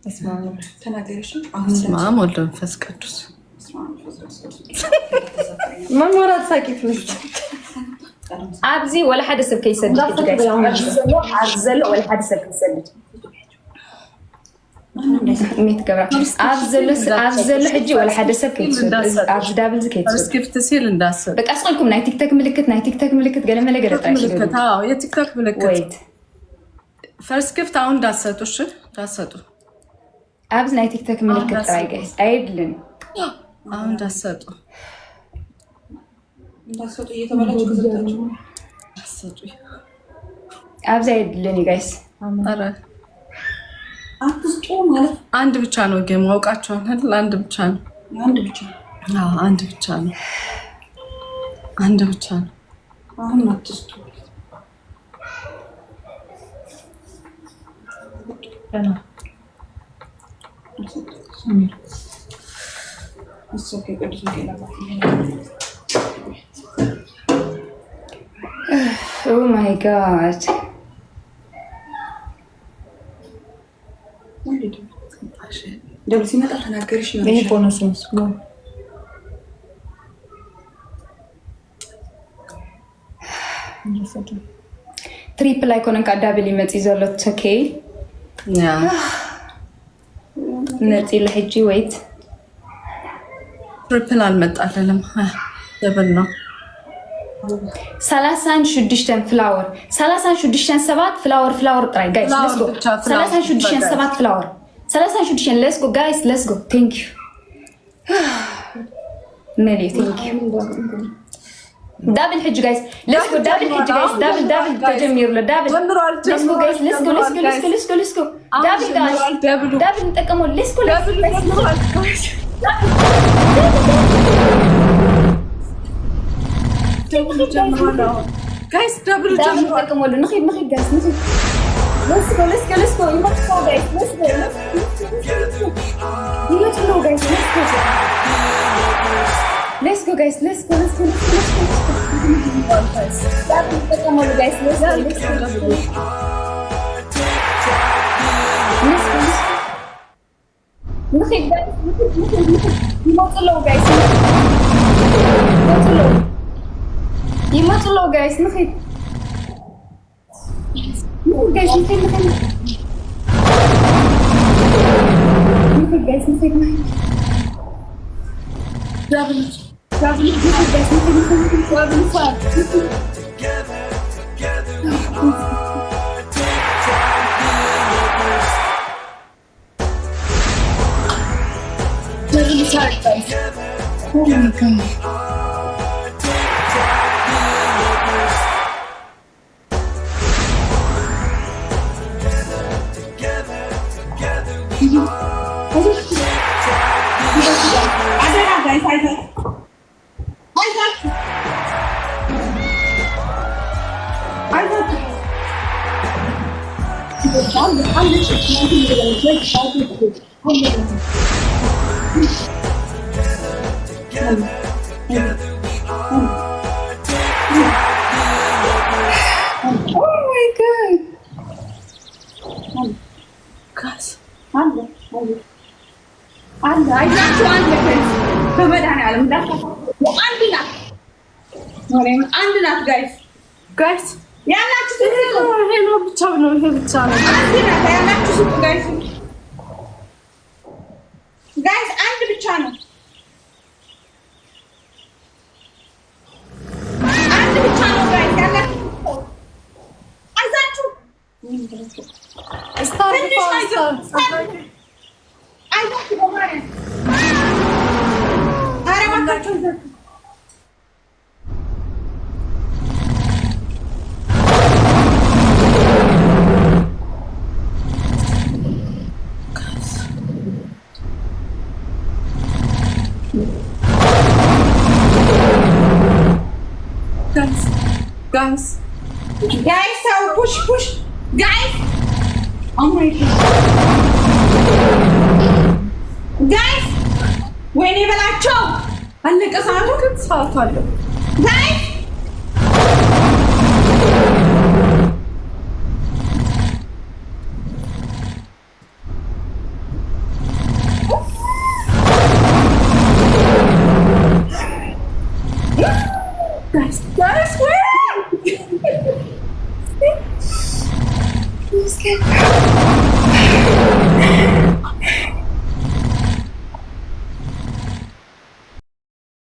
اسمع ولا نفس ቅዱስ መሞራት ሳቂት ነሽ አብዚ ወላ ሓደ ሰብ ከይሰድድ አብዘለ ወላ ሓደ ሰብ ከይሰድድ ሚት ገባ አብዘለ ሕጂ ወላ ሓደ ሰብ ከይሰድድ አብዚ ዳብል ከይሰድድ ስክሪፕት ሲል እንዳሰብ በቃ አስቆልኩም ናይ ቲክቶክ ምልክት ገለ መለገረ ጣሽ አዎ የቲክቶክ ምልክት ፈርስት ጊፍት አሁን እንዳሰጡ እሺ እንዳሰጡ አብዚ ናይ ቲክቶክ ምልክት ጣይ ጋይስ አይድልን አሁን እንዳሰጡ እየተባላችሁ ከሰጣችሁ እንዳሰጡ አብዚ አይድልን ጋይስ አረ አትስጡ ማለት አንድ ብቻ ነው ጌም አውቃቸዋል አይደል አንድ ብቻ ነው አዎ አንድ ብቻ ነው አሁን አትስጡ Oh my god. ደብል ሲመጣ ተናገርሽ ነው ይሄ ቦነስ ነው ትሪፕል አይኮንን ከዳብል ይመጽ ይዘለት ኦኬ ያ ነፂ ለሕጂ ወይት ትሪፕል አልመጣልንም ደብል ነው 36 ፍላወር 36 ሰባት ፍላወር ጥራይ ጋይስ ሌትስ ጎ 36 ሰባት ፍላወር 36 ሌትስ ጎ ጋይስ ሌትስ ጎ ቴንክ ዩ ሜሊ ቴንክ ዩ دابل حج جايز let's go دابل حج جايز دابل تجمير له دابل let's go guys let's go دابل جايز دابل نتقموا let's go guys دابل نتقموا له نخيب guys نخيب let's go you must go guys let's go guys let's go guys let's go come on guys let's go نخيب guys يمطلو guys نخيب guys نخيب guys نخيب Travel guys travel far guys oh my god guys ያላችሁ ሄሎ ብቻ ነው ያላችሁ guys አንድ ብቻ ነው guys ያላችሁ አይዛችሁ guys so push guys oh my god guys ወይኔ በላቸው አለቀ ሰዓቱ ከተሳቱ አለ guys God.